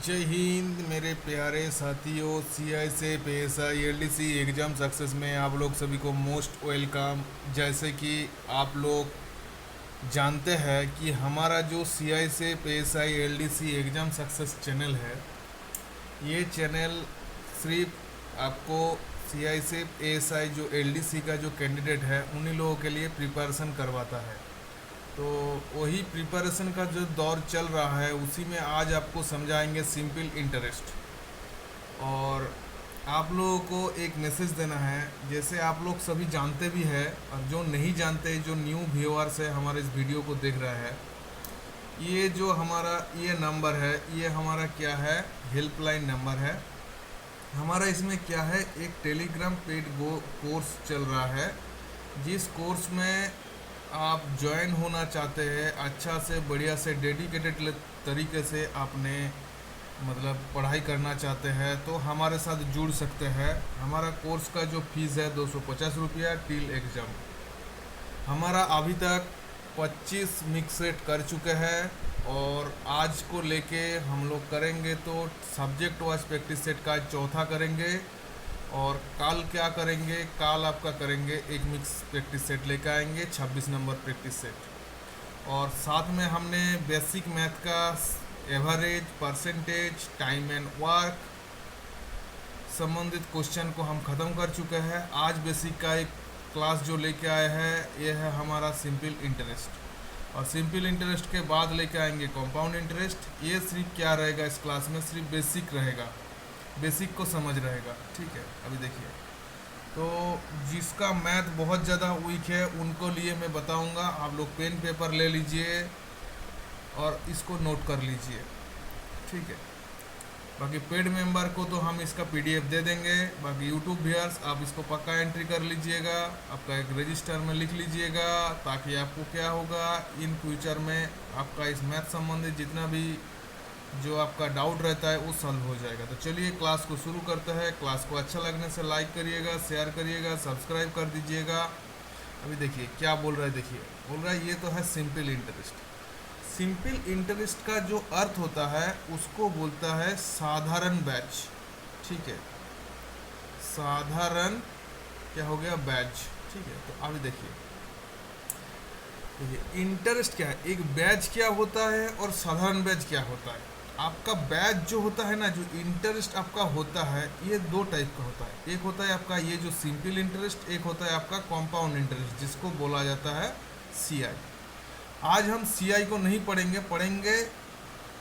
जय हिंद मेरे प्यारे साथियों। सीआई से पीएसआई एलडीसी एग्ज़ाम सक्सेस में आप लोग सभी को मोस्ट वेलकम। जैसे कि आप लोग जानते हैं कि हमारा जो सीआई से PSI LDC exam success channel है, ये चैनल सिर्फ आपको सीआई से पीएसआई जो एलडीसी का जो कैंडिडेट है उन्हीं लोगों के लिए प्रिपरेशन करवाता है। तो वही प्रिपरेशन का जो दौर चल रहा है उसी में आज आपको समझाएंगे सिंपल इंटरेस्ट। और आप लोगों को एक मैसेज देना है, जैसे आप लोग सभी जानते भी हैं और जो नहीं जानते, जो न्यू व्यूअर्स है हमारे इस वीडियो को देख रहे हैं, ये जो हमारा ये नंबर है, ये हमारा क्या है, हेल्पलाइन नंबर है हमारा। इसमें क्या है, एक टेलीग्राम पेड कोर्स चल रहा है, जिस कोर्स में आप ज्वाइन होना चाहते हैं, अच्छा से बढ़िया से डेडिकेटेड तरीके से आपने मतलब पढ़ाई करना चाहते हैं तो हमारे साथ जुड़ सकते हैं। हमारा कोर्स का जो फीस है 250 रुपया टिल एग्ज़ाम। हमारा अभी तक 25 मिक्स सेट कर चुके हैं और आज को लेके हम लोग करेंगे तो सब्जेक्ट वाइज प्रैक्टिस सेट का चौथा करेंगे। और कल क्या करेंगे, कल आपका करेंगे एक मिक्स प्रैक्टिस सेट लेकर आएंगे 26 नंबर प्रैक्टिस सेट। और साथ में हमने बेसिक मैथ का average, percentage, time and work संबंधित क्वेश्चन को हम ख़त्म कर चुके हैं। आज बेसिक का एक क्लास जो लेके आए हैं ये है हमारा सिंपल इंटरेस्ट। और सिंपल इंटरेस्ट के बाद लेके आएंगे कंपाउंड इंटरेस्ट। ये सिर्फ क्या रहेगा, इस क्लास में सिर्फ बेसिक रहेगा, बेसिक को समझ रहेगा, ठीक है। अभी देखिए, तो जिसका मैथ बहुत ज़्यादा वीक है उनको लिए मैं बताऊंगा, आप लोग पेन पेपर ले लीजिए और इसको नोट कर लीजिए, ठीक है। बाकी पेड मेंबर को तो हम इसका पीडीएफ दे देंगे। बाकी यूट्यूब व्यूअर्स आप इसको पक्का एंट्री कर लीजिएगा, आपका एक रजिस्टर में लिख लीजिएगा, ताकि आपको क्या होगा इन फ्यूचर में आपका इस मैथ संबंधित जितना भी जो आपका डाउट रहता है वो सॉल्व हो जाएगा। तो चलिए क्लास को शुरू करते हैं। क्लास को अच्छा लगने से लाइक करिएगा, शेयर करिएगा, सब्सक्राइब कर दीजिएगा। अभी देखिए क्या बोल रहा है, देखिए बोल रहा है ये तो है सिंपल इंटरेस्ट। सिंपल इंटरेस्ट का जो अर्थ होता है उसको बोलता है साधारण बैच, ठीक है। साधारण क्या हो गया, बैच, ठीक है। तो अभी देखिए इंटरेस्ट क्या है, एक बैच क्या होता है और साधारण बैच क्या होता है। आपका बैच जो होता है ना, जो इंटरेस्ट आपका होता है, ये दो टाइप का होता है। एक होता है आपका ये जो सिंपल इंटरेस्ट, एक होता है आपका कंपाउंड इंटरेस्ट जिसको बोला जाता है सीआई। आज हम सीआई को नहीं पढ़ेंगे, पढ़ेंगे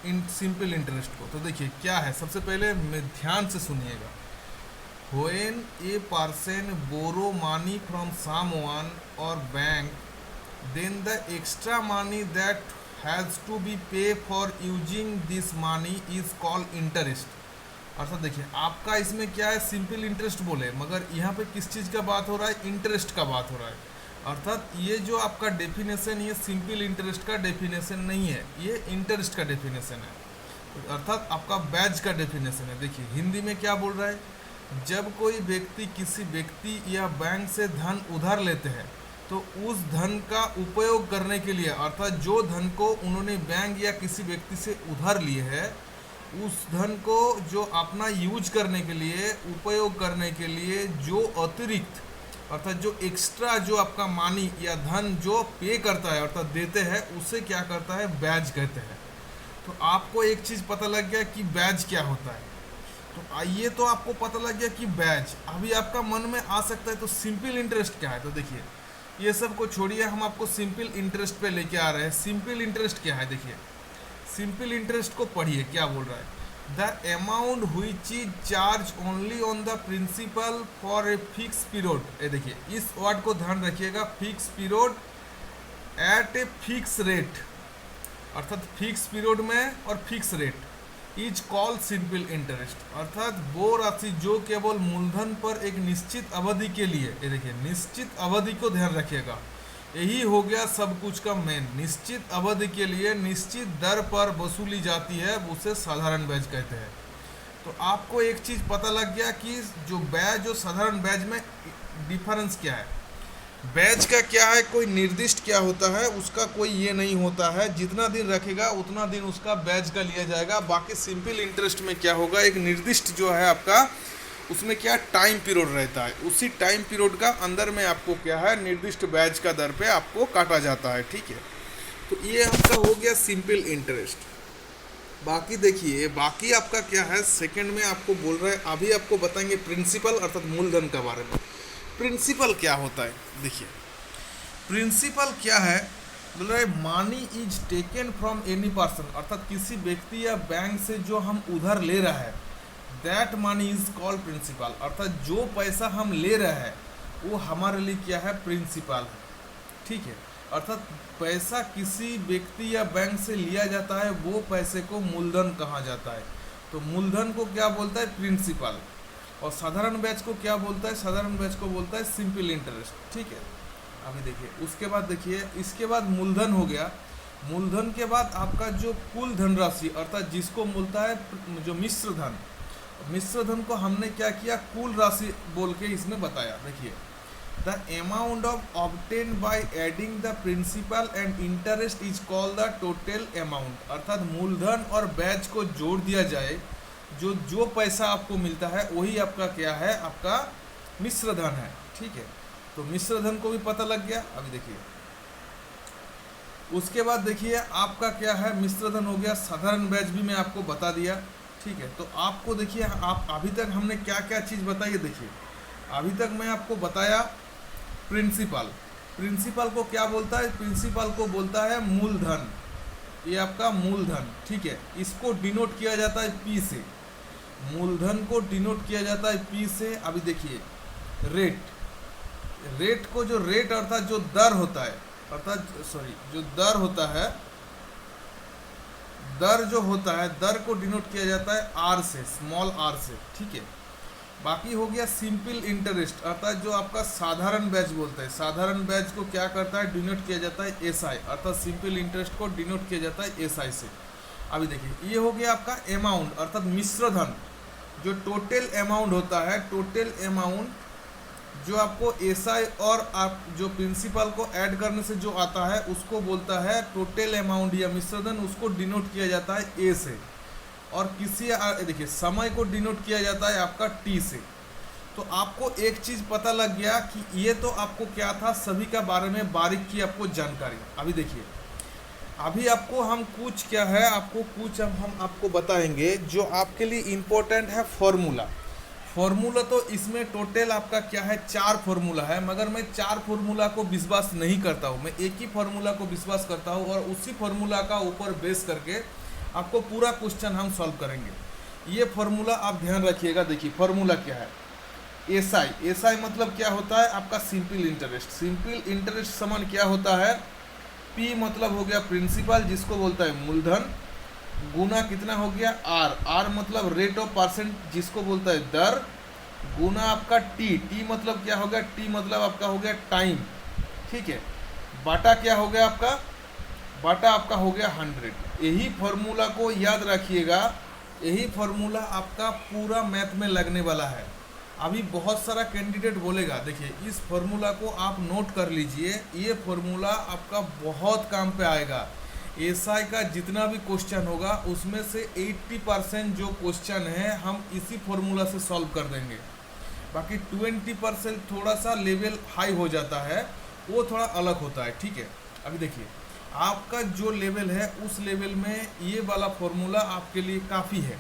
इन सिंपल इंटरेस्ट को। तो देखिए क्या है, सबसे पहले ध्यान से सुनिएगा। When a person borrow money from someone or bank, then the extra money that has to be pay for using this money is called interest। अर्थात देखिए आपका इसमें क्या है, सिंपल इंटरेस्ट बोले, मगर यहाँ पे किस चीज़ का बात हो रहा है, इंटरेस्ट का बात हो रहा है। अर्थात ये जो आपका डेफिनेशन, ये सिंपल इंटरेस्ट का डेफिनेशन नहीं है, ये इंटरेस्ट का डेफिनेशन है, अर्थात आपका बैच का डेफिनेशन है। देखिए हिंदी में क्या बोल रहा है, जब कोई व्यक्ति किसी व्यक्ति या बैंक से धन उधार लेते हैं तो उस धन का उपयोग करने के लिए, अर्थात जो धन को उन्होंने बैंक या किसी व्यक्ति से उधार लिए है, उस धन को जो अपना यूज करने के लिए, उपयोग करने के लिए जो अतिरिक्त, अर्थात जो एक्स्ट्रा जो आपका मानी या धन जो पे करता है अर्थात देते हैं, उसे क्या करता है, ब्याज कहते हैं। तो आपको एक चीज़ पता लग गया कि ब्याज क्या होता है। तो आइए, तो आपको पता लग गया कि ब्याज, अभी आपका मन में आ सकता है तो सिंपल इंटरेस्ट क्या है। तो देखिए ये सब को छोड़िए, हम आपको सिंपल इंटरेस्ट पे लेके आ रहे हैं। सिंपल इंटरेस्ट क्या है, देखिए सिंपल इंटरेस्ट को पढ़िए क्या बोल रहा है। The amount which is charge only on the principal for a fix period. ये देखिए इस वर्ड को ध्यान रखिएगा, fix period at a fix rate, अर्थात फिक्स पीरियड में और fix rate, is call simple interest. अर्थात वो राशि जो केवल मूलधन पर एक निश्चित अवधि के लिए, ये देखिए निश्चित अवधि को ध्यान रखिएगा, यही हो गया सब कुछ का मेन। निश्चित अवधि के लिए निश्चित दर पर वसूली जाती है, उसे साधारण ब्याज कहते हैं। तो आपको एक चीज़ पता लग गया कि जो ब्याज और साधारण ब्याज में डिफरेंस क्या है। बैच का क्या है, कोई निर्दिष्ट क्या होता है उसका कोई ये नहीं होता है, जितना दिन रखेगा उतना दिन उसका बैच का लिया जाएगा। बाकी सिंपल इंटरेस्ट में क्या होगा, एक निर्दिष्ट जो है आपका उसमें क्या टाइम पीरियड रहता है, उसी टाइम पीरियड का अंदर में आपको क्या है निर्दिष्ट बैच का दर पे आपको काटा जाता है, ठीक है। तो ये आपका हो गया सिंपल इंटरेस्ट। बाकी देखिए, बाकी आपका क्या है सेकंड में आपको बोल रहे हैं, अभी आपको बताएंगे प्रिंसिपल अर्थात मूलधन के बारे में। प्रिंसिपल क्या होता है, देखिए प्रिंसिपल क्या है, बोल रहे money is taken from any person, अर्थात किसी व्यक्ति या बैंक से जो हम उधार ले रहा है, that money is called principal, अर्थात जो पैसा हम ले रहे हैं वो हमारे लिए क्या है, प्रिंसिपल है, ठीक है। अर्थात पैसा किसी व्यक्ति या बैंक से लिया जाता है, वो पैसे को मूलधन कहा जाता है। तो मूलधन को क्या बोलता है, प्रिंसिपल। और साधारण ब्याज को क्या बोलता है, साधारण ब्याज को बोलता है सिंपल इंटरेस्ट, ठीक है। अभी देखिए उसके बाद देखिए, इसके बाद मूलधन हो गया। मूलधन के बाद आपका जो कुल धनराशि अर्थात जिसको बोलता है जो मिश्र धन, मिश्र धन को हमने क्या किया, कुल राशि बोल के इसमें बताया। देखिए the amount of obtain by adding the principal and interest is called the total amount, अर्थात मूलधन और ब्याज को जोड़ दिया जाए, जो जो पैसा आपको मिलता है वही आपका क्या है, आपका मिश्र धन है, ठीक है। तो मिश्र धन को भी पता लग गया। अभी देखिए उसके बाद देखिए आपका क्या है, मिश्र धन हो गया, साधारण ब्याज भी मैं आपको बता दिया, ठीक है। तो आपको देखिए, आप अभी तक हमने क्या क्या चीज़ बताई है, देखिए अभी तक मैं आपको बताया प्रिंसिपल। प्रिंसिपल को क्या बोलता है, प्रिंसिपल को बोलता है मूलधन, ये आपका मूलधन, ठीक है। इसको डिनोट किया जाता है पी से, मूलधन को डिनोट किया जाता है पी से। अभी देखिए रेट, रेट को जो रेट अर्थात जो दर होता है, अर्थात सॉरी जो दर होता है, दर जो होता है, दर को डिनोट किया जाता है आर से, स्मॉल आर से, ठीक है। बाकी हो गया सिंपल इंटरेस्ट, अर्थात जो आपका साधारण ब्याज बोलते हैं, साधारण ब्याज को क्या करता है, डिनोट किया जाता है एस आई, अर्थात सिंपल इंटरेस्ट को डिनोट किया जाता है एस आई से। अभी देखिए ये हो गया आपका अमाउंट अर्थात मिश्र धन, जो टोटल अमाउंट होता है, टोटल अमाउंट जो आपको एस आई और आप जो प्रिंसिपल को ऐड करने से जो आता है उसको बोलता है टोटल अमाउंट या मिश्र धन, उसको डिनोट किया जाता है ए से। और किसी देखिए समय को डिनोट किया जाता है आपका टी से। तो आपको एक चीज़ पता लग गया कि ये तो आपको क्या था, सभी का बारे में बारीक की आपको जानकारी। अभी देखिए अभी आपको हम कुछ क्या है, आपको कुछ अब हम आपको बताएंगे जो आपके लिए इम्पोर्टेंट है, फॉर्मूला। फॉर्मूला तो इसमें टोटल आपका क्या है, 4 फॉर्मूला है, मगर मैं 4 फॉर्मूला को विश्वास नहीं करता हूँ, मैं एक ही फॉर्मूला को विश्वास करता हूँ और उसी फॉर्मूला का ऊपर बेस करके आपको पूरा क्वेश्चन हम सॉल्व करेंगे। ये फॉर्मूला आप ध्यान रखिएगा। देखिए फॉर्मूला क्या है, एस आई, एस आई मतलब क्या होता है आपका सिंपल इंटरेस्ट, सिंपल इंटरेस्ट समान क्या होता है, पी मतलब हो गया प्रिंसिपल जिसको बोलता है मूलधन, गुना कितना हो गया आर, आर मतलब रेट ऑफ परसेंट जिसको बोलता है दर, गुना आपका टी, टी मतलब क्या हो गया, टी मतलब आपका हो गया टाइम, ठीक है, बाटा क्या हो गया आपका, बाटा आपका हो गया 100। यही फॉर्मूला को याद रखिएगा, यही फॉर्मूला आपका पूरा मैथ में लगने वाला है। अभी बहुत सारा कैंडिडेट बोलेगा, देखिए इस फॉर्मूला को आप नोट कर लीजिए, ये फॉर्मूला आपका बहुत काम पे आएगा। एसआई का जितना भी क्वेश्चन होगा उसमें से 80% जो क्वेश्चन है हम इसी फॉर्मूला से सॉल्व कर देंगे। बाकी 20% थोड़ा सा लेवल हाई हो जाता है, वो थोड़ा अलग होता है, ठीक है। अभी देखिए आपका जो लेवल है उस लेवल में ये वाला फॉर्मूला आपके लिए काफ़ी है।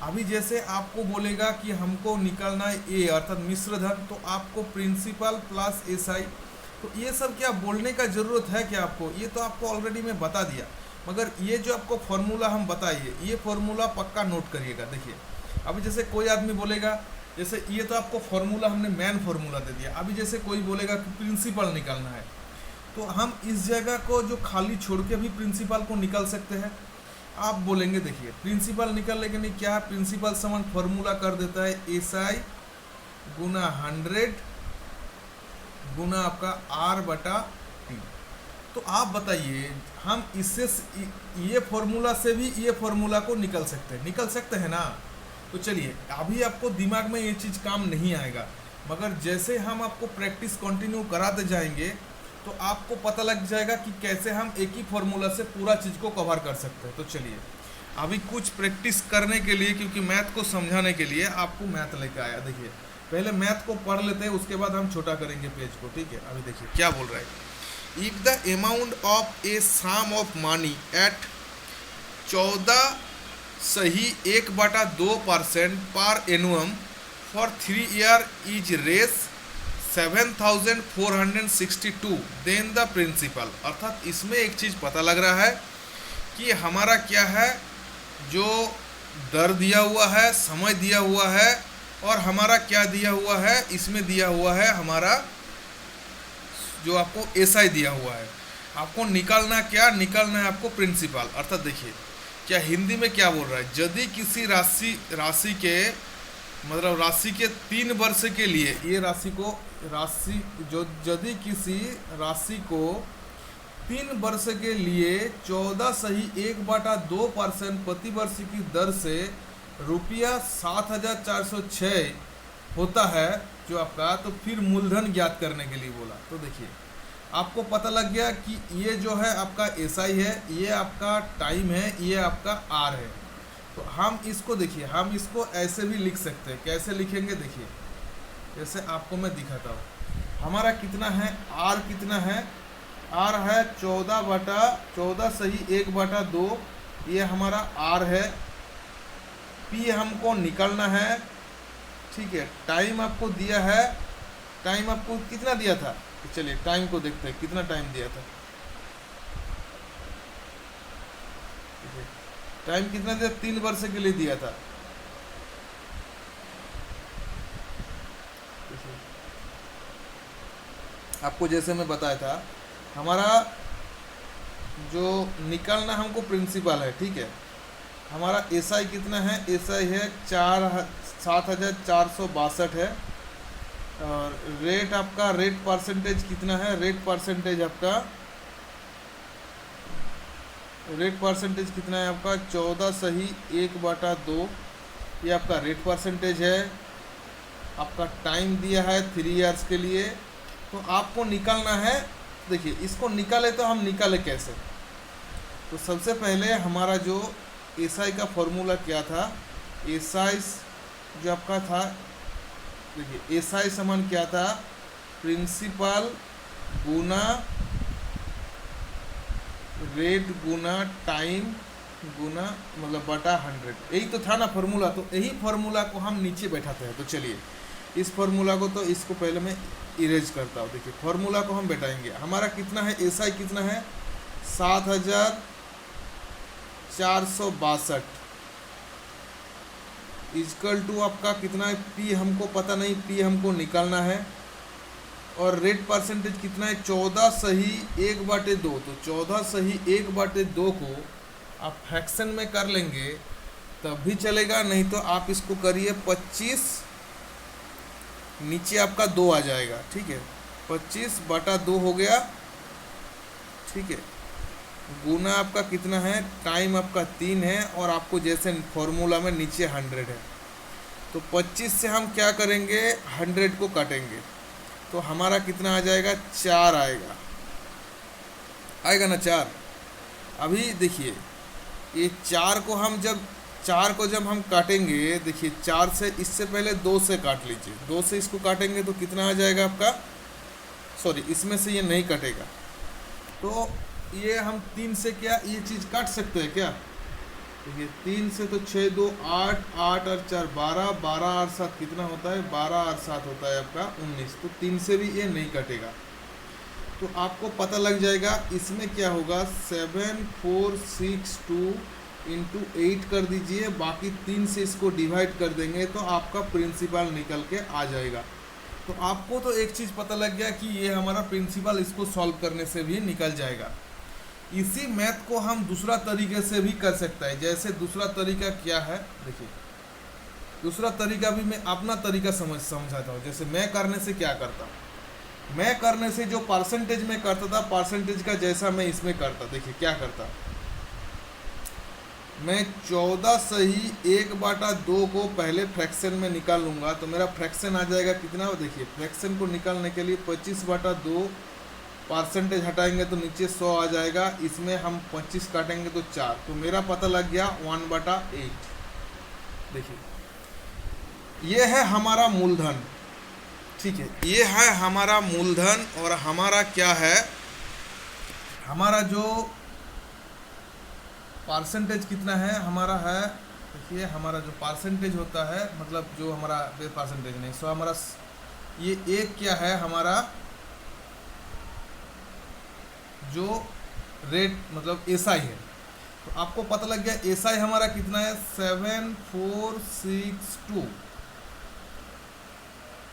अभी जैसे आपको बोलेगा कि हमको निकालना है ए अर्थात मिश्र धन, तो आपको प्रिंसिपल प्लस एसआई, तो ये सब क्या बोलने का ज़रूरत है क्या आपको, ये तो आपको ऑलरेडी मैं बता दिया। मगर ये जो आपको फॉर्मूला हम बताइए, ये फॉर्मूला पक्का नोट करिएगा। देखिए अभी जैसे कोई आदमी बोलेगा, जैसे ये तो आपको फॉर्मूला हमने मेन फॉर्मूला दे दिया, अभी जैसे कोई बोलेगा कि प्रिंसिपल निकालना है, तो हम इस जगह को जो खाली छोड़ के भी प्रिंसिपल को निकाल सकते हैं। आप बोलेंगे देखिए प्रिंसिपल निकाल, लेकिन नहीं क्या है, प्रिंसिपल समान फॉर्मूला कर देता है एस आई गुना 100 गुना आपका आर बटा टी। तो आप बताइए हम इससे ये फॉर्मूला से भी ये फॉर्मूला को निकल सकते हैं ना। तो चलिए अभी आपको दिमाग में ये चीज़ काम नहीं आएगा, मगर जैसे हम आपको प्रैक्टिस कंटिन्यू कराते जाएंगे तो आपको पता लग जाएगा कि कैसे हम एक ही फॉर्मूला से पूरा चीज़ को कवर कर सकते हैं। तो चलिए अभी कुछ प्रैक्टिस करने के लिए, क्योंकि मैथ को समझाने के लिए आपको मैथ लेकर आया। देखिए पहले मैथ को पढ़ लेते हैं, उसके बाद हम छोटा करेंगे पेज को, ठीक है। अभी देखिए क्या बोल रहा है। If the amount of a sum of money at 14 सही 1/2% per annum for 3 year is रेस 7462 देन द प्रिंसिपल। अर्थात इसमें एक चीज़ पता लग रहा है कि हमारा क्या है, जो दर दिया हुआ है, समय दिया हुआ है, और हमारा क्या दिया हुआ है, इसमें दिया हुआ है हमारा जो आपको एसआई दिया हुआ है। आपको निकालना क्या, निकालना है आपको प्रिंसिपल। अर्थात देखिए क्या हिंदी में क्या बोल रहा है, यदि किसी राशि के मतलब राशि के 3 वर्ष के लिए, ये यदि किसी राशि को 3 वर्ष के लिए 14 सही 1/2% प्रति वर्ष की दर से रुपया 7406 होता है जो आपका, तो फिर मूलधन ज्ञात करने के लिए बोला। तो देखिए आपको पता लग गया कि ये जो है आपका एसआई है, ये आपका टाइम है, ये आपका आर है। तो हम इसको देखिए, हम इसको ऐसे भी लिख सकते हैं। कैसे लिखेंगे देखिए, जैसे आपको मैं दिखाता हूँ। हमारा कितना है, आर कितना है, आर है 14 सही 1/2, ये हमारा आर है। पी हमको निकालना है, ठीक है। टाइम आपको दिया है, टाइम आपको कितना दिया था, तो चलिए टाइम को देखते हैं कितना टाइम दिया था। टाइम कितना दिया, 3 वर्ष के लिए दिया था। आपको जैसे मैं बताया था, हमारा जो निकालना हमको प्रिंसिपल है, ठीक है। हमारा एसआई कितना है, एसआई है 7462 है। और रेट आपका, रेट परसेंटेज कितना है, रेट परसेंटेज कितना है आपका 14 सही 1/2, ये आपका रेट परसेंटेज है। आपका टाइम दिया है 3 इयर्स के लिए। तो आपको निकालना है, देखिए इसको निकाले तो हम निकाले कैसे। तो सबसे पहले हमारा जो एसआई का फॉर्मूला क्या था, एसआई जो आपका था, देखिए एसआई समान क्या था, प्रिंसिपल गुना रेट गुना टाइम गुना मतलब बटा 100, यही तो था ना फॉर्मूला। तो यही फॉर्मूला को हम नीचे बैठाते हैं। तो चलिए इस फॉर्मूला को, तो इसको पहले मैं इरेज करता हूँ। देखिए फॉर्मूला को हम बैठाएंगे। हमारा कितना है, एसआई कितना है 7462 इजकल टू आपका कितना है, पी हमको पता नहीं, पी हमको निकालना है। और रेट परसेंटेज कितना है 14 सही 1/2। तो 14 सही 1/2 को आप फ्रैक्शन में कर लेंगे तब भी चलेगा, नहीं तो आप इसको करिए 25, नीचे आपका 2 आ जाएगा, ठीक है। 25/2 हो गया, ठीक है। गुना आपका कितना है, टाइम आपका 3 है, और आपको जैसे फॉर्मूला में नीचे 100 है। तो 25 से हम क्या करेंगे, 100 को काटेंगे, तो हमारा कितना आ जाएगा, 4 आएगा ना 4। अभी देखिए ये 4 को जब हम काटेंगे, देखिए 4 से, इससे पहले 2 से काट लीजिए। 2 से इसको काटेंगे तो कितना आ जाएगा आपका, सॉरी इसमें से ये नहीं कटेगा। तो ये हम 3 से क्या ये चीज़ काट सकते हैं क्या, देखिए 3 से तो 6 2 8, 8 और 4 12, 12 और 7 कितना होता है, 12 और 7 होता है आपका 19। तो 3 से भी ये नहीं कटेगा। तो आपको पता लग जाएगा इसमें क्या होगा, 7462 इंटू 8 कर दीजिए, बाकी 3 से इसको डिवाइड कर देंगे तो आपका प्रिंसिपल निकल के आ जाएगा। तो आपको तो एक चीज़ पता लग गया कि ये हमारा प्रिंसिपल, इसको सॉल्व करने से भी निकल जाएगा। इसी मैथ को हम दूसरा तरीके से भी कर सकता है। जैसे दूसरा तरीका क्या है, देखिए दूसरा तरीका भी मैं अपना तरीका समझाता हूँ। जैसे मैं करने से क्या करता हूँ, मैं करने से जो परसेंटेज में करता था, परसेंटेज का जैसा मैं इसमें करता, देखिए क्या करता, मैं 14 से ही 1/2 को पहले फ्रैक्शन में निकाल लूँगा, तो मेरा फ्रैक्शन आ जाएगा कितना। देखिए फ्रैक्शन को निकालने के लिए 25/2 परसेंटेज हटाएंगे तो नीचे 100 आ जाएगा, इसमें हम 25 काटेंगे तो 4, तो मेरा पता लग गया 1/8। देखिए ये है हमारा मूलधन, ठीक है, ये है हमारा मूलधन। और हमारा क्या है, हमारा जो परसेंटेज कितना है हमारा है, देखिए हमारा जो परसेंटेज होता है, मतलब जो हमारा परसेंटेज नहीं, सो हमारा ये एक क्या है हमारा जो रेट मतलब एसआई है, तो आपको पता लग गया एसआई हमारा कितना है 7462,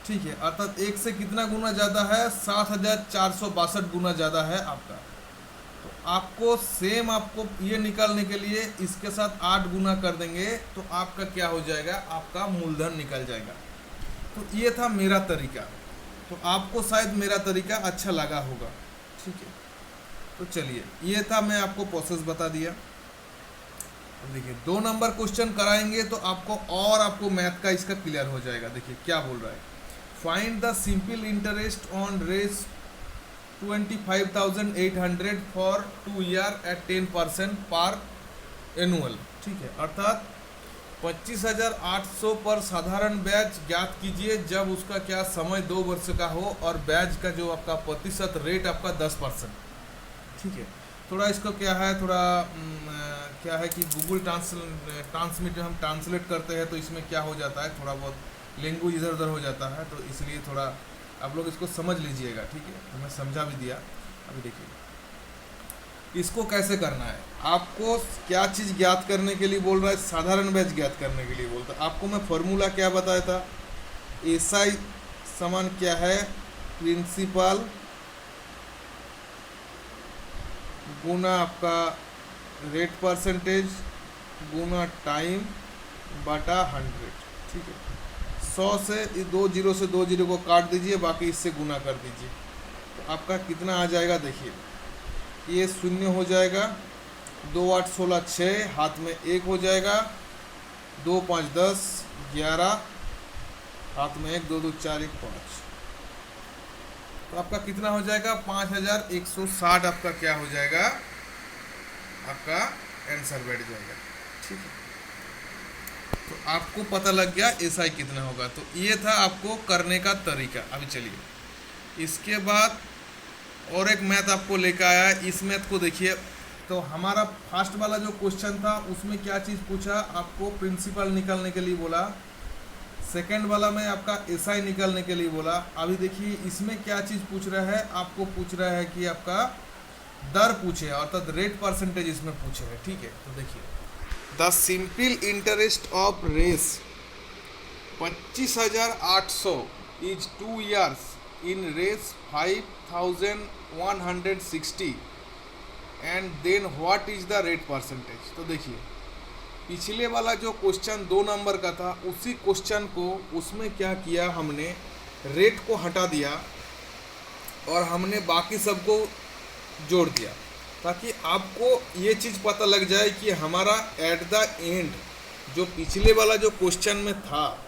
ठीक है, अर्थात एक से कितना गुना ज़्यादा है 7462 गुना ज़्यादा है आपका। तो आपको सेम आपको ये निकालने के लिए इसके साथ 8 गुना कर देंगे तो आपका क्या हो जाएगा, आपका मूलधन निकल जाएगा। तो ये था मेरा तरीका, तो आपको शायद मेरा तरीका अच्छा लगा होगा, ठीक है। तो चलिए ये था, मैं आपको प्रोसेस बता दिया। अब देखिए 2 नंबर क्वेश्चन कराएंगे तो आपको मैथ का इसका क्लियर हो जाएगा। देखिए क्या बोल रहा है, find the simple interest on Rs 25,800 for 2 year at 10% per annual, ठीक है, अर्थात 25,800 पर साधारण ब्याज ज्ञात कीजिए जब उसका क्या समय 2 वर्ष का हो और ब्याज का जो आपका प्रतिशत रेट आपका 10%, ठीक है। थोड़ा इसको क्या है, थोड़ा क्या है कि गूगल ट्रांसमिट हम ट्रांसलेट करते हैं तो इसमें क्या हो जाता है, थोड़ा बहुत लैंग्वेज इधर उधर हो जाता है, तो इसलिए थोड़ा आप लोग इसको समझ लीजिएगा, ठीक है। तो मैं समझा भी दिया। अभी देखिए इसको कैसे करना है, आपको क्या चीज़ ज्ञात करने के लिए बोल रहा है, साधारण ब्याज ज्ञात करने के लिए बोलता है। आपको मैं फॉर्मूला क्या बताया था, एसआई समान क्या है, प्रिंसिपल गुना आपका रेट परसेंटेज गुना टाइम बटा 100, ठीक है। 100 से 2 जीरो से 2 जीरो को काट दीजिए, बाकी इससे गुना कर दीजिए, तो आपका कितना आ जाएगा। देखिए ये 0 हो जाएगा, 2 8 16 6, हाथ में 1 हो जाएगा, 2 5 10 11, हाथ में 1 2 2 4 1 5, तो आपका कितना हो जाएगा 5160 आपका क्या हो जाएगा, आपका आंसर बैठ जाएगा, ठीक है। तो आपको पता लग गया एसआई कितना होगा। तो ये था आपको करने का तरीका। अभी चलिए इसके बाद और एक मैथ आपको लेकर आया है, इस मैथ को देखिए। तो हमारा फर्स्ट वाला जो क्वेश्चन था उसमें क्या चीज़ पूछा, आपको प्रिंसिपल निकालने के लिए बोला, सेकंड वाला में आपका एसआई निकालने के लिए बोला। अभी देखिए इसमें क्या चीज़ पूछ रहा है, आपको पूछ रहा है कि आपका दर पूछे, अर्थात रेट परसेंटेज इसमें पूछे है, ठीक है। तो देखिए the simple interest of Rs 25,800 is 2 years in Rs 5,160 and then what is the rate percentage. तो देखिए पिछले वाला जो क्वेश्चन 2 नंबर का था, उसी क्वेश्चन को उसमें क्या किया, हमने रेट को हटा दिया और हमने बाकी सबको जोड़ दिया, ताकि आपको ये चीज़ पता लग जाए कि हमारा एट द एंड जो पिछले वाला जो क्वेश्चन में था,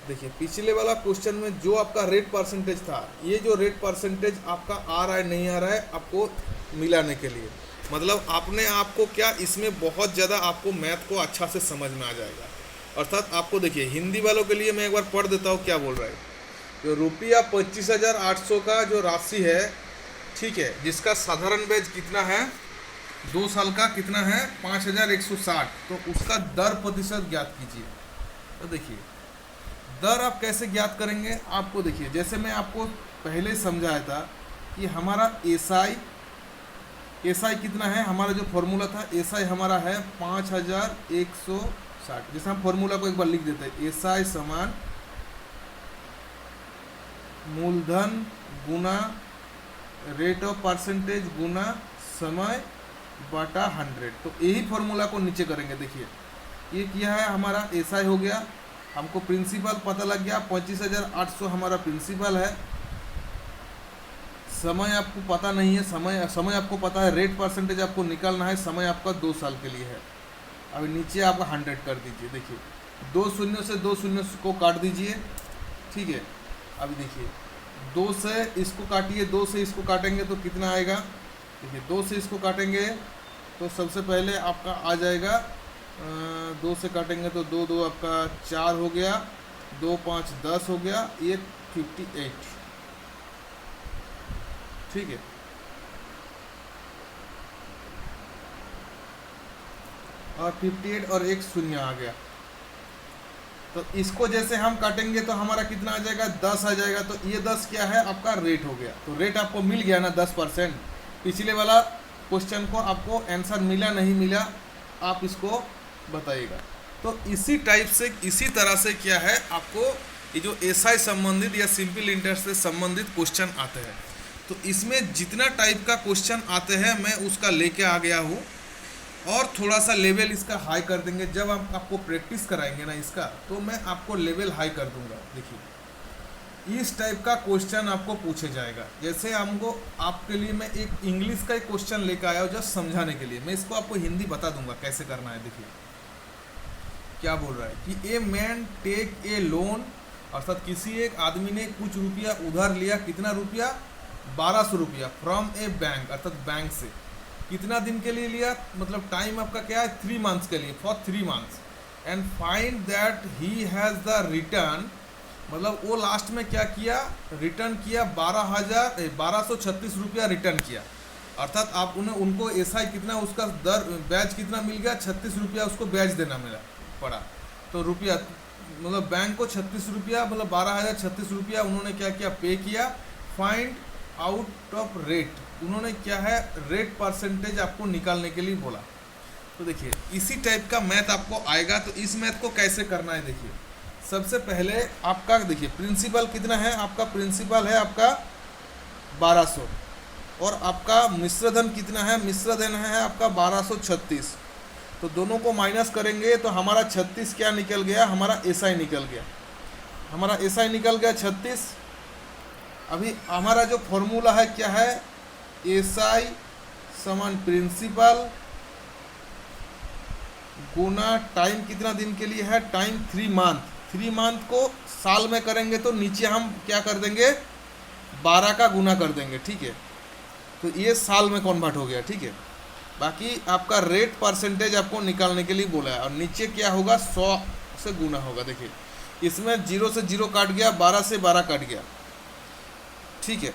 देखिए पिछले वाला क्वेश्चन में जो आपका रेट परसेंटेज था, ये जो रेट परसेंटेज आपका आ रहा है नहीं आ रहा है आपको मिलाने के लिए, मतलब आपने आपको क्या इसमें बहुत ज़्यादा आपको मैथ को अच्छा से समझ में आ जाएगा। अर्थात आपको देखिए हिंदी वालों के लिए मैं एक बार पढ़ देता हूँ क्या बोल रहा है। जो रुपया 25,800 का जो राशि है, ठीक है, जिसका साधारण ब्याज कितना है 2 साल का कितना है 5,160, तो उसका दर प्रतिशत ज्ञात कीजिए। तो देखिए दर आप कैसे ज्ञात करेंगे, आपको देखिए जैसे मैं आपको पहले समझाया था कि हमारा एसआई कितना है, हमारा जो फॉर्मूला था एसआई हमारा है 5,160। जैसे हम फॉर्मूला को एक बार लिख देते हैं, एसआई समान मूलधन गुना रेट ऑफ परसेंटेज गुना समय बटा 100। तो यही फॉर्मूला को नीचे करेंगे। देखिए ये किया है हमारा एसआई हो गया, हमको प्रिंसिपल पता लग गया 25,800 हमारा प्रिंसिपल है, समय आपको पता नहीं है, समय आपको पता है, रेट परसेंटेज आपको निकालना है, समय आपका 2 साल के लिए है। अभी नीचे आप 100 कर दीजिए। देखिए 2 शून्यों से 2 शून्यों को काट दीजिए, ठीक है। अभी देखिए 2 से इसको काटिए, 2 से इसको काटेंगे तो कितना आएगा। देखिए 2 से इसको काटेंगे तो सबसे पहले आपका आ जाएगा 2 से काटेंगे तो 2 2 आपका 4 हो गया, 2 5 10 हो गया, ये 58, ठीक है। और 58 और एक शून्य आ गया। तो इसको जैसे हम काटेंगे तो हमारा कितना आ जाएगा, 10 आ जाएगा। तो ये 10 क्या है, आपका रेट हो गया। तो रेट आपको मिल गया ना 10%। पिछले वाला क्वेश्चन को आपको आंसर मिला नहीं मिला, आप इसको बताइएगा। तो इसी टाइप से, इसी तरह से क्या है, आपको ये जो एसआई संबंधित या सिंपल इंटरेस्ट से संबंधित क्वेश्चन आते हैं। तो इसमें जितना टाइप का क्वेश्चन आते हैं मैं उसका लेके आ गया हूँ, और थोड़ा सा लेवल इसका हाई कर देंगे। जब हम आपको प्रैक्टिस कराएंगे ना इसका, तो मैं आपको लेवल हाई कर दूंगा। देखिए इस टाइप का क्वेश्चन आपको पूछे जाएगा। जैसे हमको आपके लिए मैं एक इंग्लिश का एक क्वेश्चन लेकर आया हूँ जस्ट समझाने के लिए। मैं इसको आपको हिंदी बता दूंगा कैसे करना है। देखिए क्या बोल रहा है कि a man take a loan, अर्थात किसी एक आदमी ने कुछ रुपया उधार लिया। कितना रुपया, 1200 रुपया, फ्रॉम ए बैंक, अर्थात बैंक से। कितना दिन के लिए लिया, मतलब टाइम आपका क्या है, 3 मंथ्स के लिए, for 3 months. And find that he has the return, मतलब वो लास्ट में क्या किया, रिटर्न किया 1236 रुपया रिटर्न किया। अर्थात आप उनको एसआई कितना, उसका दर ब्याज कितना मिल गया, 36 रुपया उसको ब्याज देना मिला पड़ा। तो रुपया मतलब बैंक को 36 रुपया, मतलब 12,036 रुपया उन्होंने क्या किया, पे किया। फाइंड आउट ऑफ रेट, उन्होंने क्या है, रेट परसेंटेज आपको निकालने के लिए बोला। तो देखिए इसी टाइप का मैथ आपको आएगा। तो इस मैथ को कैसे करना है, देखिए सबसे पहले आपका देखिए प्रिंसिपल कितना है, आपका प्रिंसिपल है आपका 1200, और आपका मिश्रधन कितना है, मिश्रधन है आपका 1236। तो दोनों को माइनस करेंगे तो हमारा 36 क्या निकल गया, हमारा एसआई निकल गया। हमारा एसआई निकल गया 36। अभी हमारा जो फॉर्मूला है क्या है, एसआई समान प्रिंसिपल गुना टाइम कितना दिन के लिए है, टाइम 3 मंथ। 3 मंथ को साल में करेंगे तो नीचे हम क्या कर देंगे, 12 का गुना कर देंगे, ठीक है। तो ये साल में कन्वर्ट हो गया, ठीक है। बाकी आपका रेट परसेंटेज आपको निकालने के लिए बोला है, और नीचे क्या होगा, 100 से गुना होगा। देखिए इसमें 0 से 0 काट गया, 12 से 12 काट गया, ठीक है।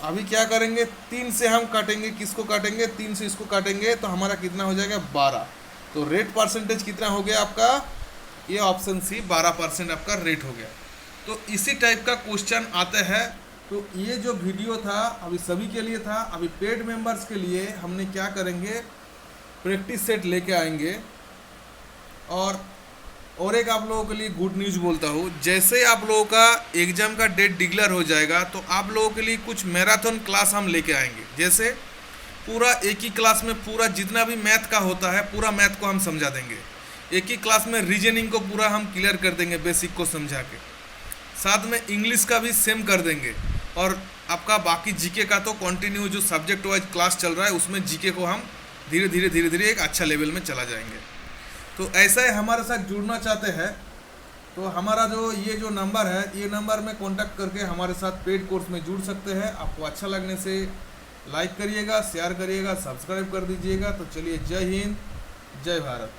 अभी क्या करेंगे, 3 से हम काटेंगे, किसको काटेंगे, 3 से इसको काटेंगे तो हमारा कितना हो जाएगा, 12। तो रेट परसेंटेज कितना हो गया आपका, ये ऑप्शन सी 12% आपका रेट हो गया। तो इसी टाइप का क्वेश्चन आते हैं। तो ये जो वीडियो था अभी सभी के लिए था। अभी पेड मेंबर्स के लिए हमने क्या करेंगे, प्रैक्टिस सेट लेके आएंगे। और एक आप लोगों के लिए गुड न्यूज़ बोलता हूँ, जैसे आप लोगों का एग्ज़ाम का डेट डिक्लेयर हो जाएगा तो आप लोगों के लिए कुछ मैराथन क्लास हम लेके आएंगे। जैसे पूरा एक ही क्लास में पूरा जितना भी मैथ का होता है पूरा मैथ को हम समझा देंगे। एक ही क्लास में रीजनिंग को पूरा हम क्लियर कर देंगे, बेसिक को समझा के। साथ में इंग्लिश का भी सेम कर देंगे। और आपका बाकी जीके का तो कंटिन्यू जो सब्जेक्ट वाइज क्लास चल रहा है उसमें जीके को हम धीरे धीरे एक अच्छा लेवल में चला जाएंगे। तो ऐसा ही हमारे साथ जुड़ना चाहते हैं तो हमारा जो ये जो नंबर है, ये नंबर में कांटेक्ट करके हमारे साथ पेड कोर्स में जुड़ सकते हैं। आपको अच्छा लगने से लाइक करिएगा, शेयर करिएगा, सब्सक्राइब कर दीजिएगा। तो चलिए, जय हिंद, जय भारत।